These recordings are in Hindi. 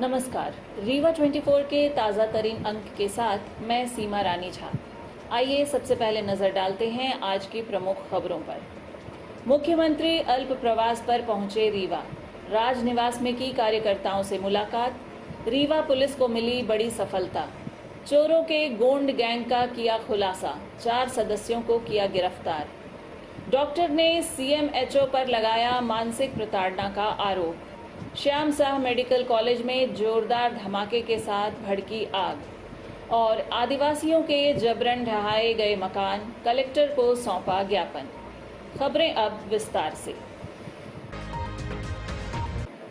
नमस्कार। रीवा 24 के ताज़ा तरीन अंक के साथ मैं सीमा रानी झा। आइए सबसे पहले नजर डालते हैं आज की प्रमुख खबरों पर। मुख्यमंत्री अल्प प्रवास पर पहुंचे रीवा। राजनिवास में की कार्यकर्ताओं से मुलाकात। रीवा पुलिस को मिली बड़ी सफलता। चोरों के गोंड गैंग का किया खुलासा, 4 सदस्यों को किया गिरफ्तार। डॉक्टर ने सीएमएचओ पर लगाया मानसिक प्रताड़ना का आरोप। श्याम शाह मेडिकल कॉलेज में जोरदार धमाके के साथ भड़की आग। और आदिवासियों के जबरन ढहाए गए मकान, कलेक्टर को सौंपा ज्ञापन। खबरें अब विस्तार से।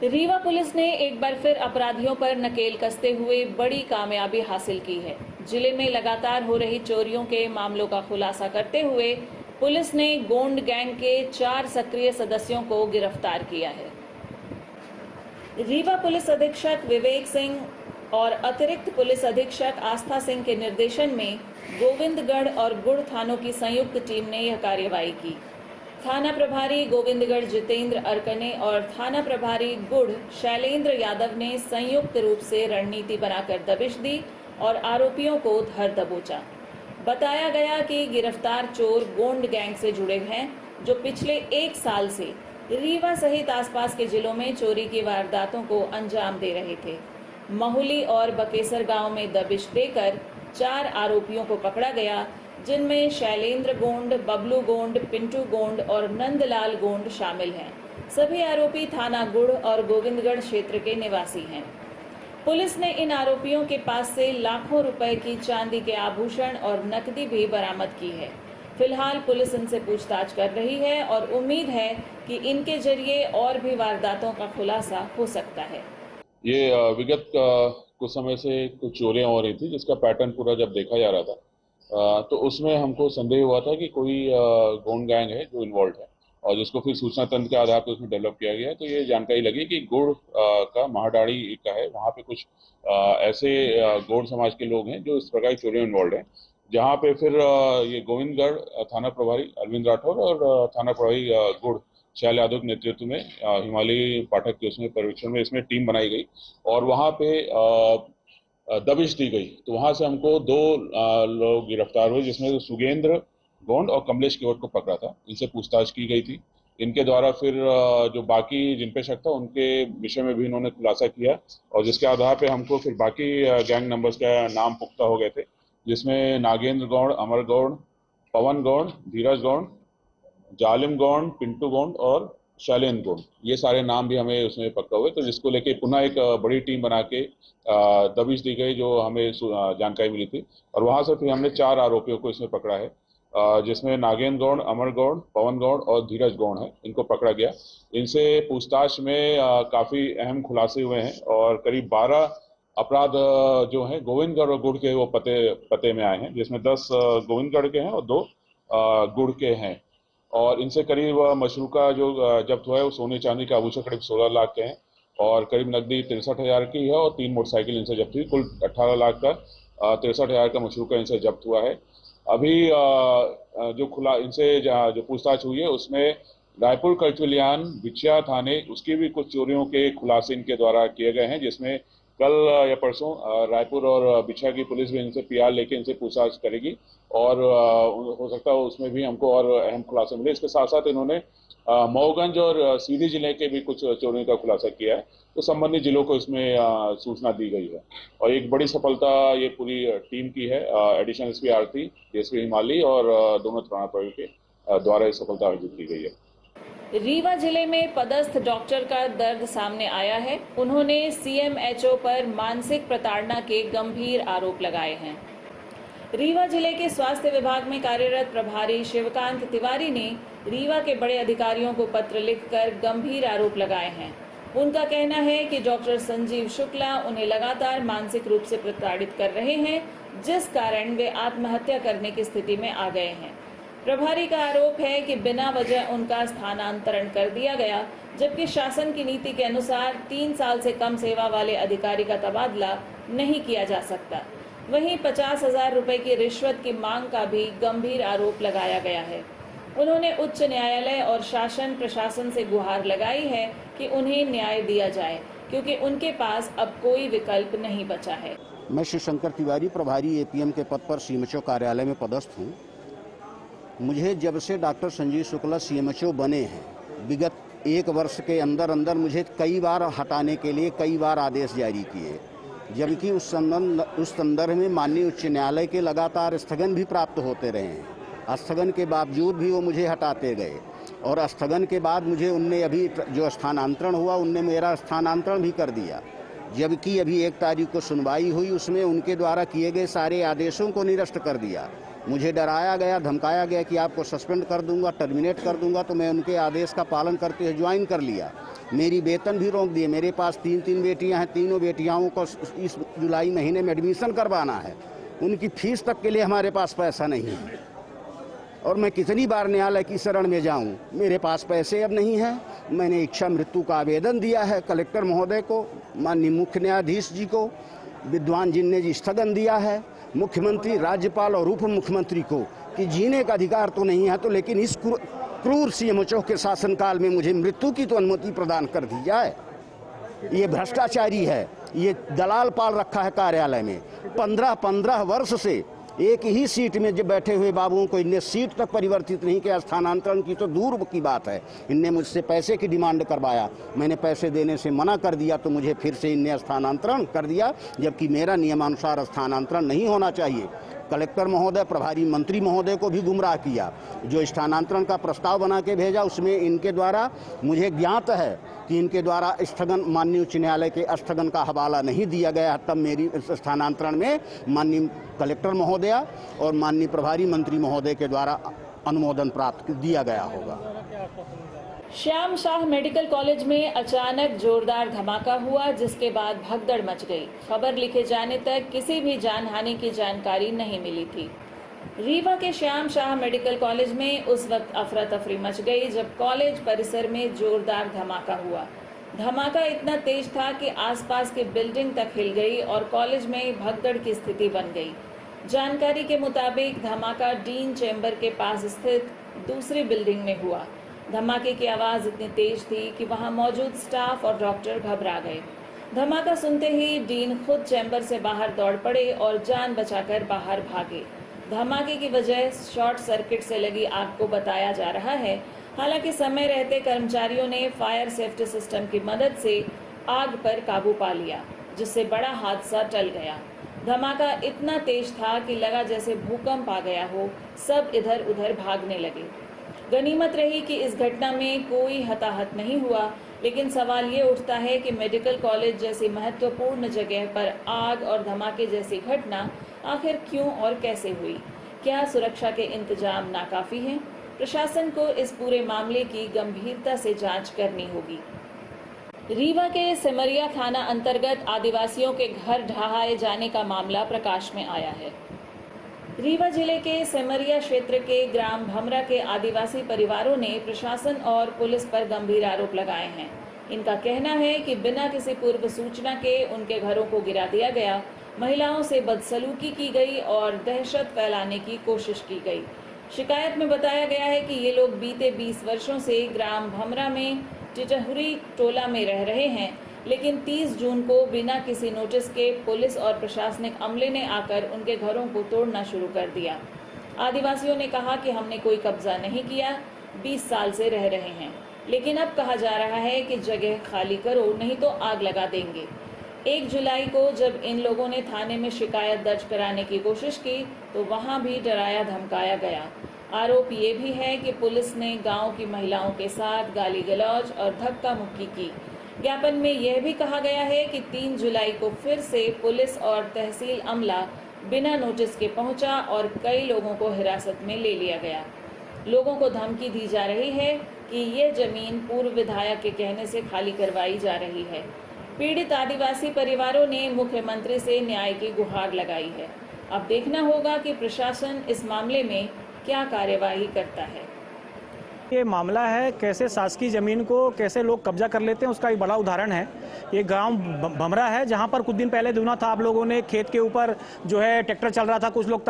रीवा पुलिस ने एक बार फिर अपराधियों पर नकेल कसते हुए बड़ी कामयाबी हासिल की है। जिले में लगातार हो रही चोरियों के मामलों का खुलासा करते हुए पुलिस ने गोंड गैंग के 4 सक्रिय सदस्यों को गिरफ्तार किया है। रीवा पुलिस अधीक्षक विवेक सिंह और अतिरिक्त पुलिस अधीक्षक आस्था सिंह के निर्देशन में गोविंदगढ़ और गुड़ थानों की संयुक्त टीम ने यह कार्रवाई की। थाना प्रभारी गोविंदगढ़ जितेंद्र अरकने और थाना प्रभारी गुड़ शैलेंद्र यादव ने संयुक्त रूप से रणनीति बनाकर दबिश दी और आरोपियों को धर दबोचा। बताया गया कि गिरफ्तार चोर गोंड गैंग से जुड़े हैं, जो पिछले 1 साल से रीवा सहित आसपास के जिलों में चोरी की वारदातों को अंजाम दे रहे थे। महुली और बकेसर गांव में दबिश देकर 4 आरोपियों को पकड़ा गया, जिनमें शैलेंद्र गोंड, बबलू गोंड, पिंटू गोंड और नंदलाल गोंड शामिल हैं। सभी आरोपी थाना गुड़ और गोविंदगढ़ क्षेत्र के निवासी हैं। पुलिस ने इन आरोपियों के पास से लाखों रुपए की चांदी के आभूषण और नकदी भी बरामद की है। फिलहाल पुलिस इनसे पूछताछ कर रही है और उम्मीद है कि इनके जरिए और भी वारदातों का खुलासा हो सकता है। ये विगत कुछ समय से कुछ चोरियां हो रही थी, जिसका पैटर्न पूरा जब देखा जा रहा था तो उसमें हमको संदेह हुआ था कि कोई गोंड गैंग है जो इन्वॉल्व है, और जिसको फिर सूचना तंत्र के आधार पर उसमें डेवलप किया गया। तो ये जानकारी लगी कि गुड़ का महाडाड़ी का है, वहाँ पे कुछ ऐसे गौड़ समाज के लोग हैं जो इस प्रकार की चोरियों में इन्वॉल्व हैं। जहाँ पे फिर ये गोविंदगढ़ थाना प्रभारी अरविंद राठौर और थाना प्रभारी गुड़ शैल यादव के नेतृत्व में हिमालय पाठक के उसमें पर्यवेक्षण में इसमें टीम बनाई गई और वहाँ पे दबिश दी गई। तो वहाँ से हमको 2 लोग गिरफ्तार हुए, जिसमें सुगेंद्र गोंड और कमलेश केवट को पकड़ा था। इनसे पूछताछ की गई थी। इनके द्वारा फिर जो बाकी जिन पे शक था उनके विषय में भी इन्होंने खुलासा किया, और जिसके आधार पे हमको फिर बाकी गैंग नंबर्स का नाम पुख्ता हो गए थे, जिसमें नागेंद्र गौड़, अमर गौड़, पवन गौड़, धीरज गौड़, जालिम गौड़, पिंटू गौड़ और शैलेंद्र गौड़, ये सारे नाम भी हमें उसमें पक्का हुए। तो जिसको लेके पुनः एक बड़ी टीम बना के दबिश दी गई, जो हमें जानकारी मिली थी, और वहां से फिर हमने 4 आरोपियों को इसमें पकड़ा है, जिसमें नागेंद्र गौड़, अमर गौड़, पवन गौड़ और धीरज गौड़ है। इनको पकड़ा गया। इनसे पूछताछ में काफी अहम खुलासे हुए हैं, और करीब 12 अपराध जो हैं गोविंदगढ़ और गुड़ के वो पते में आए हैं, जिसमें 10 गोविंदगढ़ के हैं और 2 गुड़ के हैं। और इनसे करीब मशरूका जो जब्त हुआ है वो सोने चांदी के आभूषण करीब 16 लाख के हैं, और करीब नकदी 63,000 की है, और 3 मोटरसाइकिल इनसे जब्त हुई। कुल 18 लाख का 63,000 का मशरूका इनसे जब्त हुआ है। अभी जो इनसे जो पूछताछ हुई है उसमें रायपुर कचवलियान बिछिया थाने उसकी भी कुछ चोरियों के खुलासे इनके द्वारा किए गए हैं, जिसमें कल या परसों रायपुर और बिछिया की पुलिस भी इनसे पीआर लेके इनसे पूछताछ करेगी, और हो सकता है उसमें भी हमको और अहम खुलासा मिले। इसके साथ साथ इन्होंने मऊगंज और सीधी जिले के भी कुछ चोरियों का खुलासा किया है, तो संबंधित जिलों को इसमें सूचना दी गई है। और एक बड़ी सफलता ये पूरी टीम की है। एडिशनल एसपी आरती, डीएसपी हिमालय और दोनों थाना प्रभारी के द्वारा ये सफलता अर्जित की गई है। रीवा जिले में पदस्थ डॉक्टर का दर्द सामने आया है। उन्होंने सीएमएचओ पर मानसिक प्रताड़ना के गंभीर आरोप लगाए हैं। रीवा जिले के स्वास्थ्य विभाग में कार्यरत प्रभारी शिवकांत तिवारी ने रीवा के बड़े अधिकारियों को पत्र लिखकर गंभीर आरोप लगाए हैं। उनका कहना है कि डॉक्टर संजीव शुक्ला उन्हें लगातार मानसिक रूप से प्रताड़ित कर रहे हैं, जिस कारण वे आत्महत्या करने की स्थिति में आ गए हैं। प्रभारी का आरोप है कि बिना वजह उनका स्थानांतरण कर दिया गया, जबकि शासन की नीति के अनुसार 3 साल से कम सेवा वाले अधिकारी का तबादला नहीं किया जा सकता। वहीं 50,000 रुपए की रिश्वत की मांग का भी गंभीर आरोप लगाया गया है। उन्होंने उच्च न्यायालय और शासन प्रशासन से गुहार लगाई है कि उन्हें न्याय दिया जाए। क्योंकि उनके पास अब कोई विकल्प नहीं बचा है। मैं शिव शंकर तिवारी, प्रभारी एपीएम के पद पर सीएमएचओ कार्यालय में पदस्थ हूँ। मुझे जब से डॉक्टर संजीव शुक्ला सीएमएचओ बने हैं, विगत 1 वर्ष के अंदर अंदर मुझे कई बार हटाने के लिए कई बार आदेश जारी किए, जबकि उस संदर्भ में माननीय उच्च न्यायालय के लगातार स्थगन भी प्राप्त होते रहे हैं। स्थगन के बावजूद भी वो मुझे हटाते गए और स्थगन के बाद मुझे उनने अभी जो स्थानांतरण हुआ उनने मेरा स्थानांतरण भी कर दिया, जबकि अभी 1 तारीख को सुनवाई हुई, उसमें उनके द्वारा किए गए सारे आदेशों को निरस्त कर दिया। मुझे डराया गया, धमकाया गया कि आपको सस्पेंड कर दूंगा, टर्मिनेट कर दूंगा, तो मैं उनके आदेश का पालन करते हुए ज्वाइन कर लिया। मेरी वेतन भी रोक दिए। मेरे पास 3 बेटियां हैं, तीनों बेटियाओं को इस जुलाई महीने में एडमिशन करवाना है। उनकी फीस तक के लिए हमारे पास पैसा नहीं है और मैं कितनी बार न्यायालय की शरण में जाऊं, मेरे पास पैसे अब नहीं हैं। मैंने इच्छा मृत्यु का आवेदन दिया है कलेक्टर महोदय को, माननीय मुख्य न्यायाधीश जी को, विद्वान जिनने जी स्थगन दिया है, मुख्यमंत्री, राज्यपाल और उप मुख्यमंत्री को कि जीने का अधिकार तो नहीं है, तो लेकिन इस क्रूर सीएमएचओ के शासनकाल में मुझे मृत्यु की तो अनुमति प्रदान कर दी जाए। ये भ्रष्टाचारी है, ये दलाल पाल रखा है कार्यालय में। 15 वर्ष से एक ही सीट में जब बैठे हुए बाबुओं को इनने सीट तक परिवर्तित नहीं किया। स्थानांतरण की तो दूर की बात है, इनने मुझसे पैसे की डिमांड करवाया। मैंने पैसे देने से मना कर दिया तो मुझे फिर से इनने स्थानांतरण कर दिया, जबकि मेरा नियमानुसार स्थानांतरण नहीं होना चाहिए। कलेक्टर महोदय, प्रभारी मंत्री महोदय को भी गुमराह किया। जो स्थानांतरण का प्रस्ताव बना के भेजा उसमें इनके द्वारा मुझे ज्ञात है कि इनके द्वारा स्थगन, माननीय उच्च न्यायालय के स्थगन का हवाला नहीं दिया गया। तब मेरी स्थानांतरण में माननीय कलेक्टर महोदया और माननीय प्रभारी मंत्री महोदय के द्वारा अनुमोदन प्राप्त दिया गया होगा। श्याम शाह मेडिकल कॉलेज में अचानक जोरदार धमाका हुआ, जिसके बाद भगदड़ मच गई। खबर लिखे जाने तक किसी भी जानहानि की जानकारी नहीं मिली थी। रीवा के श्याम शाह मेडिकल कॉलेज में उस वक्त अफरा तफरी मच गई जब कॉलेज परिसर में जोरदार धमाका हुआ। धमाका इतना तेज था कि आसपास की बिल्डिंग तक हिल गई और कॉलेज में भगदड़ की स्थिति बन गई। जानकारी के मुताबिक धमाका डीन चैम्बर के पास स्थित दूसरी बिल्डिंग में हुआ। धमाके की आवाज़ इतनी तेज थी कि वहां मौजूद स्टाफ और डॉक्टर घबरा गए। धमाका सुनते ही डीन खुद चैम्बर से बाहर दौड़ पड़े और जान बचाकर बाहर भागे। धमाके की वजह शॉर्ट सर्किट से लगी आग को बताया जा रहा है। हालांकि समय रहते कर्मचारियों ने फायर सेफ्टी सिस्टम की मदद से आग पर काबू पा लिया, जिससे बड़ा हादसा टल गया। धमाका इतना तेज था कि लगा जैसे भूकंप आ गया हो। सब इधर उधर भागने लगे। गनीमत रही कि इस घटना में कोई हताहत नहीं हुआ, लेकिन सवाल ये उठता है कि मेडिकल कॉलेज जैसी महत्वपूर्ण जगह पर आग और धमाके जैसी घटना आखिर क्यों और कैसे हुई? क्या सुरक्षा के इंतजाम नाकाफी हैं? प्रशासन को इस पूरे मामले की गंभीरता से जांच करनी होगी। रीवा के सिमरिया थाना अंतर्गत आदिवासियों के घर ढहाए जाने का मामला प्रकाश में आया है। रीवा जिले के सिमरिया क्षेत्र के ग्राम भमरा के आदिवासी परिवारों ने प्रशासन और पुलिस पर गंभीर आरोप लगाए हैं। इनका कहना है कि बिना किसी पूर्व सूचना के उनके घरों को गिरा दिया गया, महिलाओं से बदसलूकी की गई और दहशत फैलाने की कोशिश की गई। शिकायत में बताया गया है कि ये लोग बीते 20 वर्षों से ग्राम भमरा में टिटहुरी टोला में रह रहे हैं, लेकिन 30 जून को बिना किसी नोटिस के पुलिस और प्रशासनिक अमले ने आकर उनके घरों को तोड़ना शुरू कर दिया। आदिवासियों ने कहा कि हमने कोई कब्जा नहीं किया, 20 साल से रह रहे हैं, लेकिन अब कहा जा रहा है कि जगह खाली करो नहीं तो आग लगा देंगे। 1 जुलाई को जब इन लोगों ने थाने में शिकायत दर्ज कराने की कोशिश की तो वहां भी डराया धमकाया गया। आरोप ये भी है कि पुलिस ने गांव की महिलाओं के साथ गाली गलौज और धक्का मुक्की की। ज्ञापन में यह भी कहा गया है कि 3 जुलाई को फिर से पुलिस और तहसील अमला बिना नोटिस के पहुंचा और कई लोगों को हिरासत में ले लिया गया। लोगों को धमकी दी जा रही है कि ये जमीन पूर्व विधायक के कहने से खाली करवाई जा रही है। पीड़ित आदिवासी परिवारों ने मुख्यमंत्री से न्याय की गुहार लगाई है। अब देखना होगा कि प्रशासन इस मामले में क्या कार्यवाही करता है। ये मामला है कैसे शासकीय जमीन को कैसे लोग कब्जा कर लेते हैं, उसका एक बड़ा उदाहरण है। ये गांव भमरा है, जहां पर कुछ दिन पहले दुना था, आप लोगों ने खेत के ऊपर जो है ट्रैक्टर चल रहा था, कुछ लोग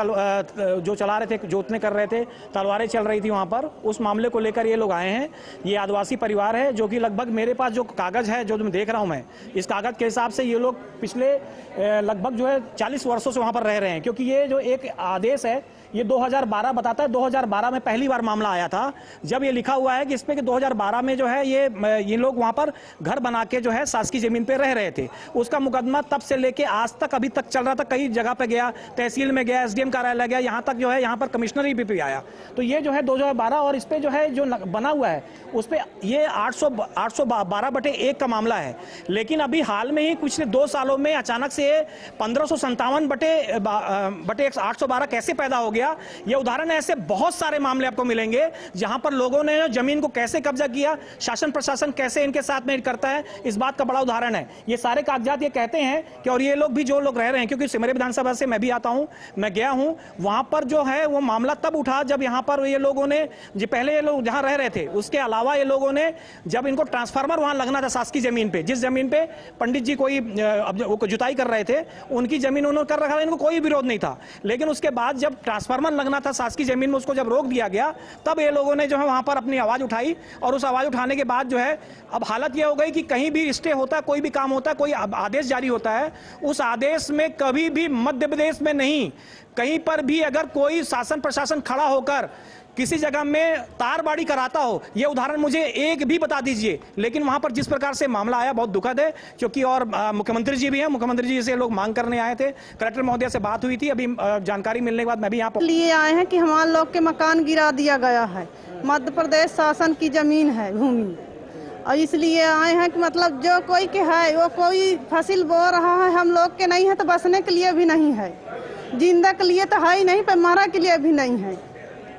जो चला रहे थे, जोतने कर रहे थे, तलवारें चल रही थी वहां पर। उस मामले को लेकर ये लोग आए हैं। ये आदिवासी परिवार है जो कि लगभग, मेरे पास जो कागज है जो देख रहा हूं मैं, इस कागज के हिसाब से ये लोग पिछले लगभग जो है 40 वर्षों से वहां पर रह रहे हैं। क्योंकि ये जो एक आदेश है ये 2012 बताता है, 2012 में पहली बार मामला आया था, जब ये लिखा हुआ है कि इस पे कि 2012 में जो है ये लोग वहां पर घर बना के जो है शासकीय जमीन पे रह रहे थे। उसका मुकदमा तब से लेके आज तक अभी तक चल रहा था। कई जगह पे गया, तहसील में गया, एसडीएम कार्यालय गया, यहाँ तक जो है यहाँ पर कमिश्नरी भी आया। तो ये जो है 2012 और इस पे जो है जो बना हुआ है उस पे ये 812/1 का मामला है। लेकिन अभी हाल में ही पिछले 2 सालों में अचानक से 1557/812 कैसे पैदा हो गया, ये उदाहरण है। ऐसे बहुत सारे मामले आपको मिलेंगे जहां पर लोगों ने जमीन को कैसे कब्जा किया, शासन प्रशासन कैसे इनके साथ में करता है, इस बात का बड़ा उदाहरण है। ये सारे कागजात ये कहते हैं कि, और ये लोग भी जो लोग रह रहे हैं, क्योंकि सिमरी विधानसभा से मैं भी आता हूं, मैं गया हूं वहां पर, जो है वो मामला तब उठा जब यहां पर ये लोगों ने, जो पहले ये लोग जहां रह रहे थे उसके अलावा ये लोगों ने, जब इनको ट्रांसफार्मर वहां लगना था शासकीय जमीन पे, जिस जमीन पे पंडित जी कोई जुताई कर रहे थे, उनकी जमीन उन्होंने कर रखा था, इनको कोई विरोध नहीं था। लेकिन उसके बाद जब ट्रांसफार्मर लगना था शासकीय जमीन में, उसको जब रोक दिया गया, तब ये लोगों ने जो है वहां पर अपनी आवाज उठाई। और उस आवाज उठाने के बाद जो है अब हालत यह हो गई कि कहीं भी स्टे होता है, कोई भी काम होता है, कोई आदेश जारी होता है, उस आदेश में कभी भी मध्य प्रदेश में नहीं, कहीं पर भी अगर कोई शासन प्रशासन खड़ा होकर किसी जगह में तारबाड़ी कराता हो, यह उदाहरण मुझे एक भी बता दीजिए। लेकिन वहां पर जिस प्रकार से मामला आया, बहुत दुखद है। क्योंकि और मुख्यमंत्री जी भी हैं, मुख्यमंत्री जी से लोग मांग करने आए थे, कलेक्टर महोदय से बात हुई थी, अभी जानकारी मिलने के बाद मैं भी यहाँ लिए आए हैं कि हमारे लोग के मकान गिरा दिया गया है। मध्य प्रदेश शासन की जमीन है, भूमि, और इसलिए आए हैं कि मतलब जो कोई के है वो कोई फसल बो रहा है, हम लोग के नहीं है तो बसने के लिए भी नहीं है, जिंदा के लिए तो है ही नहीं, पर मरा के लिए भी नहीं है।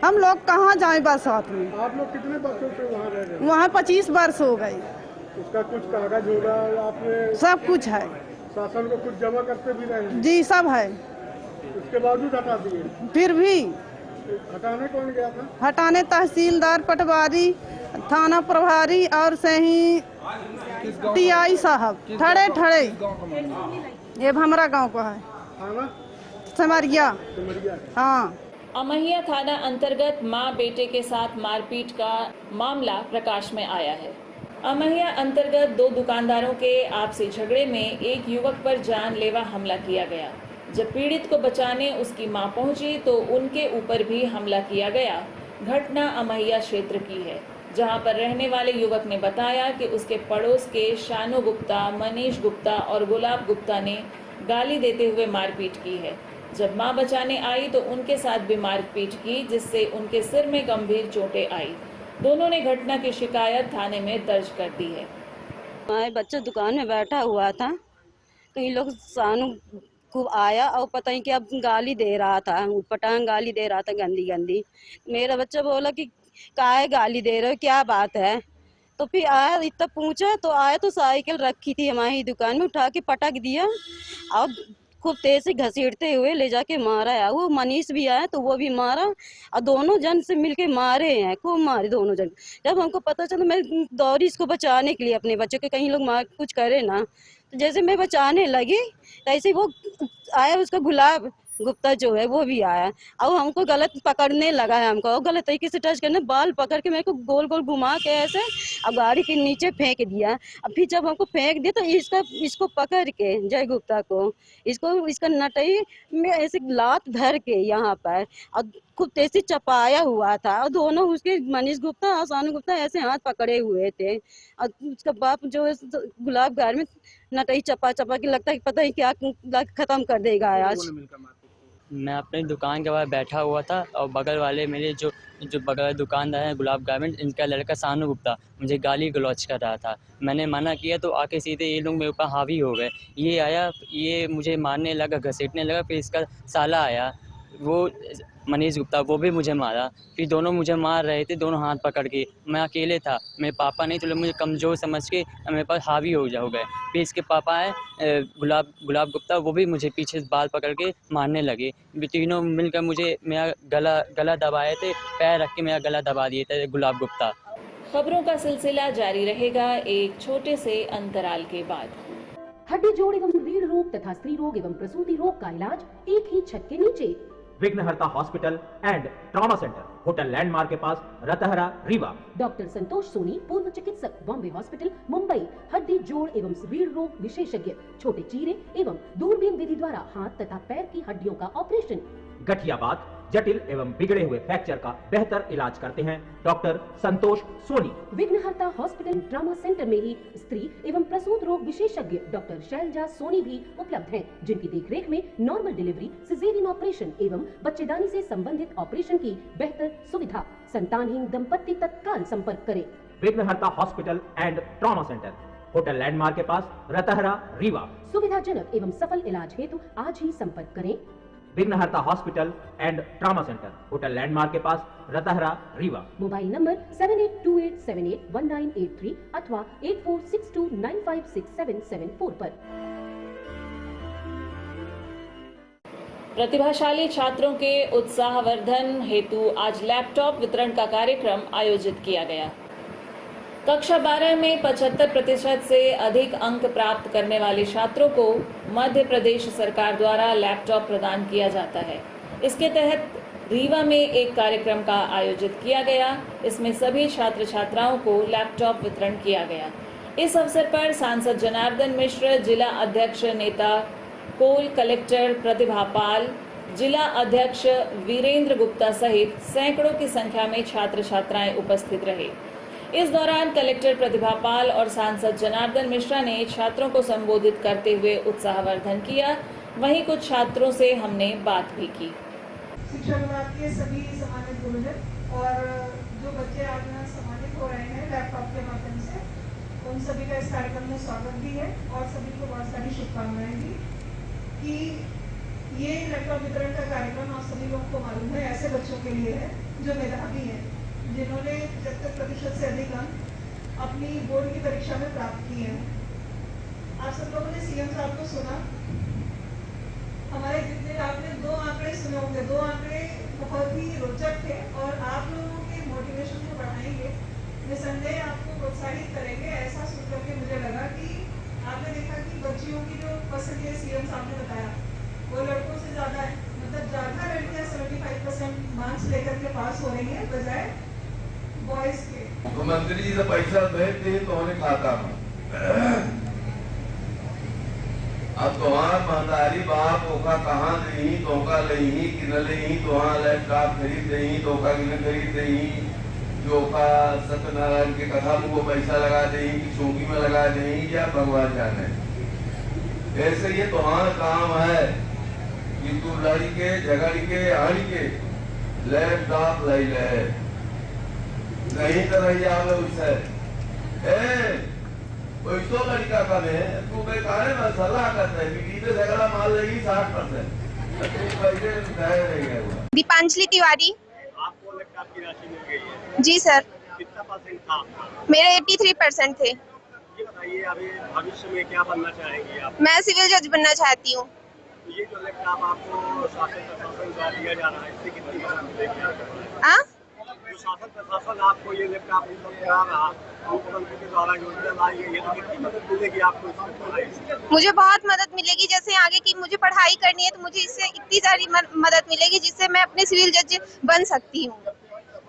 हम लोग कहाँ जाए बरसात में। आप लोग कितने वर्षों से वहाँ रह रहे हैं? वहाँ 25 वर्ष हो गए। उसका कुछ कागज होगा आपने? सब कुछ है। शासन को कुछ जमा करते भी रहे हैं? जी सब है। उसके बावजूद हटा दिए? फिर भी हटाने कौन गया था? हटाने तहसीलदार, पटवारी, थाना प्रभारी और सही टीआई साहब, ठड़े ये भमरा गांव का है। थाना सिमरिया। हाँ। अमहिया थाना अंतर्गत मां बेटे के साथ मारपीट का मामला प्रकाश में आया है। अमहिया अंतर्गत 2 दुकानदारों के आपसी झगड़े में एक युवक पर जानलेवा हमला किया गया। जब पीड़ित को बचाने उसकी मां पहुंची तो उनके ऊपर भी हमला किया गया। घटना अमहिया क्षेत्र की है, जहां पर रहने वाले युवक ने बताया कि उसके पड़ोस के शानू गुप्ता, मनीष गुप्ता और गुलाब गुप्ता ने गाली देते हुए मारपीट की है। जब मां बचाने आई तो उनके साथ भी मारपीट की, जिससे उनके सिर में गंभीर चोटें आई। दोनों ने घटना की शिकायत थाने में दर्ज कर दी है। हमारे बच्चा दुकान में बैठा हुआ था तो ये लोग सानू खूब आया और पता नहीं क्या गाली दे रहा था, उटपटांग गाली दे रहा था, गंदी गंदी। मेरा बच्चा बोला कि काहे गाली दे रहे हो, क्या बात है। तो फिर आया, इतना पूछा तो आया तो साइकिल रखी थी हमारी दुकान में, उठा के पटक दिया और खूब तेज से घसीटते हुए ले जाके मारा है। वो मनीष भी आया तो वो भी मारा और दोनों जन से मिलके मारे हैं, खूब मारे दोनों जन। जब हमको पता चला, मैं दौड़ी इसको बचाने के लिए अपने बच्चों के, कहीं लोग मार कुछ करे ना। तो जैसे मैं बचाने लगी तैसे वो आया, उसका गुलाब गुप्ता जो है वो भी आया और हमको गलत पकड़ने लगा है, हमको गलत तरीके से टच करने, बाल पकड़ के मेरे को गोल गोल घुमा के ऐसे अब गाड़ी के नीचे फेंक दिया। अब फिर जब हमको फेंक दिया तो इसको पकड़ के, जय गुप्ता को, इसका नटई में ऐसे लात धर के यहाँ पर और खूब तेजी चपाया हुआ था और दोनों उसके मनीष गुप्ता और सानू गुप्ता ऐसे हाथ पकड़े हुए थे। और उसका बाप जो है गुलाब घर में नटई चपा के लगता है पता ही क्या खत्म कर देगा आज। मैं अपनी दुकान के बाहर बैठा हुआ था और बगल वाले मेरे जो बगल दुकानदार हैं गुलाब गारमेंट, इनका लड़का सानू गुप्ता मुझे गाली गलौज कर रहा था। मैंने मना किया तो आके सीधे ये लोग मेरे ऊपर हावी हो गए। ये आया, ये मुझे मारने लगा, घसीटने लगा। फिर इसका साला आया, वो मनीष गुप्ता, वो भी मुझे मारा। फिर दोनों मुझे मार रहे थे, दोनों हाथ पकड़ के। मैं अकेले था, मेरे पापा नहीं, तो लोग मुझे कमज़ोर समझ के मेरे पास हावी हो गए। फिर इसके पापा हैं गुलाब गुप्ता, वो भी मुझे पीछे से बाल पकड़ के मारने लगे। तीनों मिलकर मुझे मेरा गला दबाए थे, पैर रख के मेरा गला दबा दिए थे गुलाब गुप्ता। खबरों का सिलसिला जारी रहेगा एक छोटे से अंतराल के बाद। हड्डी जोड़ एवं रीढ़ रोग तथा स्त्री रोग एवं प्रसूति रोग का इलाज एक ही छत के नीचे। विघ्नहर्ता hospital and trauma centre, hotel landmark के पास, रतहरा, रीवा। डॉक्टर संतोष सोनी, पूर्व चिकित्सक, बॉम्बे हॉस्पिटल, मुंबई। हड्डी जोड़ एवं रीढ़ रोग विशेषज्ञ, छोटे चीरे एवं दूरबीन विधि द्वारा हाथ तथा पैर की हड्डियों का ऑपरेशन। गठियाबात, जटिल एवं बिगड़े हुए फ्रैक्चर का बेहतर इलाज करते हैं डॉक्टर संतोष सोनी। विघ्नहर्ता हॉस्पिटल ट्रॉमा सेंटर में ही स्त्री एवं प्रसूत रोग विशेषज्ञ डॉक्टर शैलजा सोनी भी उपलब्ध हैं, जिनकी देखरेख में नॉर्मल डिलीवरी, सिजेरियन ऑपरेशन एवं बच्चेदानी से संबंधित ऑपरेशन की बेहतर सुविधा। संतानहीन दंपत्ति तत्काल संपर्क करें। विघ्नहर्ता hospital and trauma centre, hotel landmark के पास, रतहरा, रीवा। सुविधाजनक एवं सफल इलाज हेतु आज ही संपर्क करें। विघ्नहर्ता hospital and trauma centre, hotel landmark के पास, रतहरा, रीवा। मोबाइल नंबर 7828781983 अथवा 8462956774 पर। प्रतिभाशाली छात्रों के उत्साहवर्धन हेतु आज लैपटॉप वितरण का कार्यक्रम आयोजित किया गया। कक्षा 12 में 75% से अधिक अंक प्राप्त करने वाले छात्रों को मध्य प्रदेश सरकार द्वारा लैपटॉप प्रदान किया जाता है। इसके तहत रीवा में एक कार्यक्रम का आयोजित किया गया। इसमें सभी छात्र छात्राओं को लैपटॉप वितरण किया गया। इस अवसर पर सांसद जनार्दन मिश्र, जिला अध्यक्ष नेता कोल, कलेक्टर प्रतिभा पाल, जिला अध्यक्ष वीरेंद्र गुप्ता सहित सैकड़ों की संख्या में छात्र छात्राएं उपस्थित रहे। इस दौरान कलेक्टर प्रतिभा पाल और सांसद जनार्दन मिश्रा ने छात्रों को संबोधित करते हुए उत्साहवर्धन किया। वहीं कुछ छात्रों से हमने बात भी की। शिक्षा विभाग के सभी सम्मानित गुरुजन और जो बच्चे आज यहाँ सम्मानित हो रहे हैं लैपटॉप के माध्यम से, उन सभी का इस कार्यक्रम में स्वागत भी है और सभी को बहुत सारी शुभकामनाएं भी कि ये लैपटॉप वितरण का कार्यक्रम आप सभी लोगों को मालूम है ऐसे बच्चों के लिए है जो मेधावी हैं, जिन्होंने 75% से अधिक अंक अपनी बोर्ड की परीक्षा में प्राप्त किए हैं। आप सब लोगों ने सीएम साहब को सुना। हमारे जितने आपने 2 आंकड़े सुने होंगे, 2 आंकड़े बहुत ही रोचक थे और आप लोगों के मोटिवेशन को बढ़ाएंगे, निसंदेह आपको प्रोत्साहित करेंगे। ऐसा सुन करके मुझे लगा कि आपने देखा कि बच्चियों की जो परसेंटेज सीएम साहब ने बताया वो लड़कों से ज्यादा है, मतलब ज्यादा लड़कियां 75% मार्क्स लेकर के पास हो रही है बजाय बॉयज के। तो मंत्री जी से पैसा भेजते हैं तो उन्हें खाता में। अब तुम्हार महतारी बाप ओका कहाँ नहीं, तोका नहीं कि न नहीं, तो वहाँ लैपटॉप खरीद नहीं, तोका कि न खरीद नहीं, जो का सत्यनारायण के कथा में वो पैसा लगा दें कि चौकी में लगा दें, या भगवान जाने। ऐसे ये तुम्हारा काम है कि तू लड़ी के झगड़ के हड़ के लैपटॉप ले ले, नहीं तो नहीं आवे उससे। पैसों लड़का का में तू बेकार में सलाह करता है कि से झगड़ा मान लेगी 60%, तू पैसे नहीं है। दीपांजलि तिवारी। आपको लैपटॉप की राशि मिल गई है? जी सर। कितना परसेंट था आपका? मेरे 83% थे। ये बताइए अभी भविष्य में क्या बनना चाहेंगी आप? मैं सिविल जज बनना चाहती हूँ। ये जो लैपटॉप आपको शासन प्रशासन द्वारा दिया जा रहा है, इससे कितनी मदद मिलेगी? जो शासन प्रशासन आपको ये लैपटॉप उपलब्ध करा रहा, मुख्यमंत्री के द्वारा योजना लाई है, ये तो कितनी मदद मिलेगी आपको इसमें? मुझे बहुत मदद मिलेगी। जैसे आगे की मुझे पढ़ाई करनी है तो मुझे इससे इतनी सारी मदद मिलेगी जिससे मैं अपने सिविल जज बन सकती हूँ।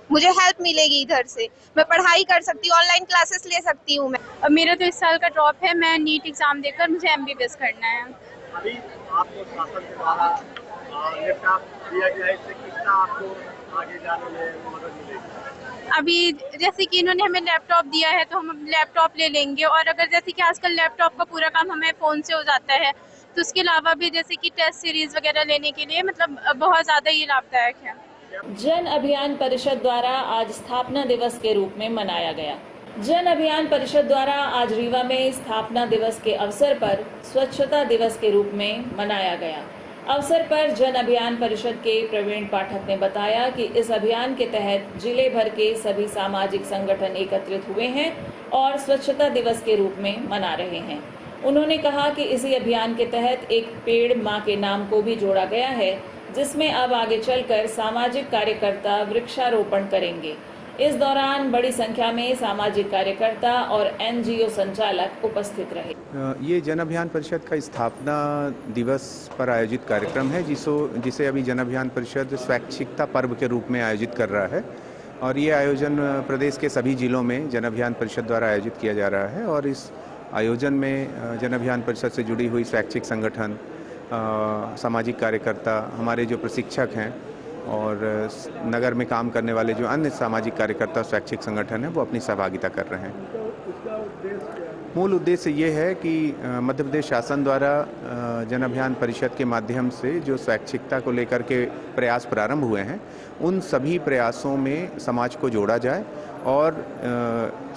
मुझे हेल्प मिलेगी इधर से, मैं पढ़ाई कर सकती हूँ, ऑनलाइन क्लासेस ले सकती हूँ मैं। अब मेरा तो इस साल का ड्रॉप है, मैं नीट एग्जाम देकर मुझे MBBS करना है। अभी आपको शासन के द्वारा लैपटॉप दिया गया है, इससे कितना आपको आगे जाने में मदद मिलेगी? अभी जैसे कि इन्होंने हमें लैपटॉप दिया है तो हम लैपटॉप ले लेंगे, और अगर जैसे कि आजकल लैपटॉप का पूरा काम हमें फ़ोन से हो जाता है, तो उसके अलावा भी जैसे कि टेस्ट सीरीज वगैरह लेने के लिए मतलब बहुत ज़्यादा ये लाभदायक है। जन अभियान परिषद द्वारा आज स्थापना दिवस के रूप में मनाया गया। जन अभियान परिषद द्वारा आज रीवा में स्थापना दिवस के अवसर पर स्वच्छता दिवस के रूप में मनाया गया। अवसर पर जन अभियान परिषद के प्रवीण पाठक ने बताया कि इस अभियान के तहत जिले भर के सभी सामाजिक संगठन एकत्रित हुए हैं और स्वच्छता दिवस के रूप में मना रहे हैं। उन्होंने कहा कि इसी अभियान के तहत एक पेड़ मां के नाम को भी जोड़ा गया है, जिसमें अब आगे चलकर सामाजिक कार्यकर्ता वृक्षारोपण करेंगे। इस दौरान बड़ी संख्या में सामाजिक कार्यकर्ता और एनजीओ संचालक उपस्थित रहे। ये जन अभियान परिषद का स्थापना दिवस पर आयोजित कार्यक्रम है, जिसे अभी जन अभियान परिषद स्वैच्छिकता पर्व के रूप में आयोजित कर रहा है और ये आयोजन प्रदेश के सभी जिलों में जन अभियान परिषद द्वारा आयोजित किया जा रहा है। और इस आयोजन में जन अभियान परिषद से जुड़ी हुई स्वैच्छिक संगठन, सामाजिक कार्यकर्ता, हमारे जो प्रशिक्षक हैं और नगर में काम करने वाले जो अन्य सामाजिक कार्यकर्ता स्वैच्छिक संगठन हैं, वो अपनी सहभागिता कर रहे हैं। मूल उद्देश्य ये है कि मध्य प्रदेश शासन द्वारा जन अभियान परिषद के माध्यम से जो स्वैच्छिकता को लेकर के प्रयास प्रारंभ हुए हैं, उन सभी प्रयासों में समाज को जोड़ा जाए और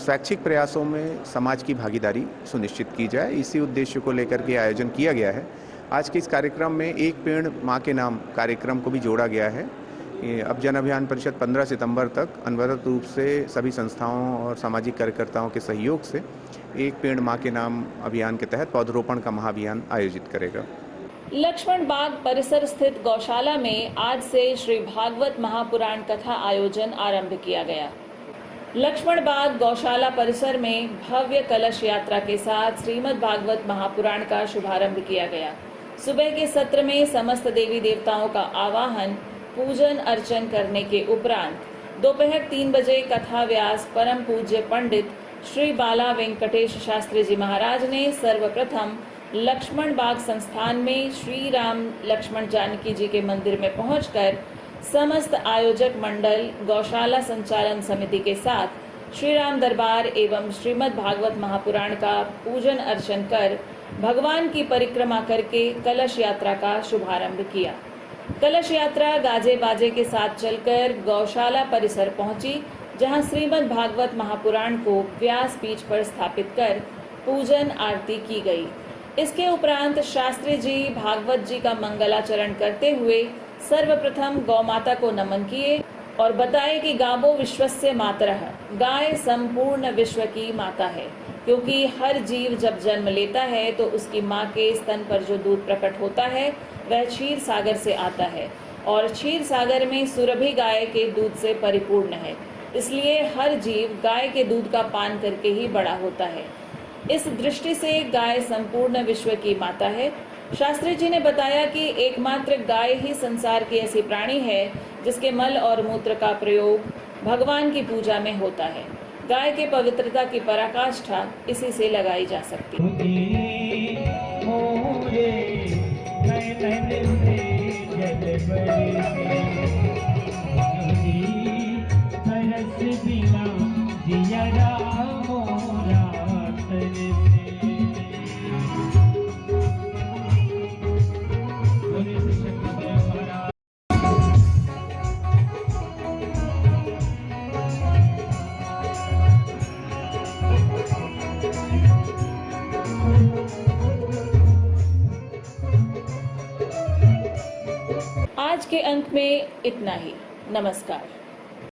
स्वैच्छिक प्रयासों में समाज की भागीदारी सुनिश्चित की जाए। इसी उद्देश्य को लेकर के आयोजन किया गया है। आज के इस कार्यक्रम में एक पेड़ मां के नाम कार्यक्रम को भी जोड़ा गया है। अब जन अभियान परिषद 15 सितंबर तक अनवरत रूप से सभी संस्थाओं और सामाजिक कार्यकर्ताओं के सहयोग से एक पेड़ मां के नाम अभियान के तहत पौधरोपण का महाअभियान आयोजित करेगा। लक्ष्मण बाग परिसर स्थित गौशाला में आज से श्री भागवत महापुराण कथा आयोजन आरंभ किया गया। लक्ष्मण बाग गौशाला परिसर में भव्य कलश यात्रा के साथ श्रीमद् भागवत महापुराण का शुभारंभ किया गया। सुबह के सत्र में समस्त देवी देवताओं का आवाहन, पूजन अर्चन करने के उपरांत दोपहर 3 बजे कथा व्यास परम पूज्य पंडित श्री बाला वेंकटेश शास्त्री जी महाराज ने सर्वप्रथम लक्ष्मण बाग संस्थान में श्री राम लक्ष्मण जानकी जी के मंदिर में पहुंचकर समस्त आयोजक मंडल, गौशाला संचालन समिति के साथ श्री राम दरबार एवं श्रीमद् भागवत महापुराण का पूजन अर्चन कर भगवान की परिक्रमा करके कलश यात्रा का शुभारंभ किया। कलश यात्रा गाजे बाजे के साथ चलकर गौशाला परिसर पहुंची, जहां श्रीमद् भागवत महापुराण को व्यास पीठ पर स्थापित कर पूजन आरती की गई। इसके उपरांत शास्त्री जी भागवत जी का मंगलाचरण करते हुए सर्वप्रथम गौ माता को नमन किए और बताए कि गावो विश्वस्य मातरः, गाय संपूर्ण विश्व की माता है, क्योंकि हर जीव जब जन्म लेता है तो उसकी माँ के स्तन पर जो दूध प्रकट होता है वह क्षीर सागर से आता है और क्षीर सागर में सुरभि गाय के दूध से परिपूर्ण है। इसलिए हर जीव गाय के दूध का पान करके ही बड़ा होता है। इस दृष्टि से गाय संपूर्ण विश्व की माता है। शास्त्री जी ने बताया कि एकमात्र गाय ही संसार की ऐसी प्राणी है जिसके मल और मूत्र का प्रयोग भगवान की पूजा में होता है। गाय के पवित्रता की पराकाष्ठा इसी से लगाई जा सकती आज के अंक में इतना ही। नमस्कार।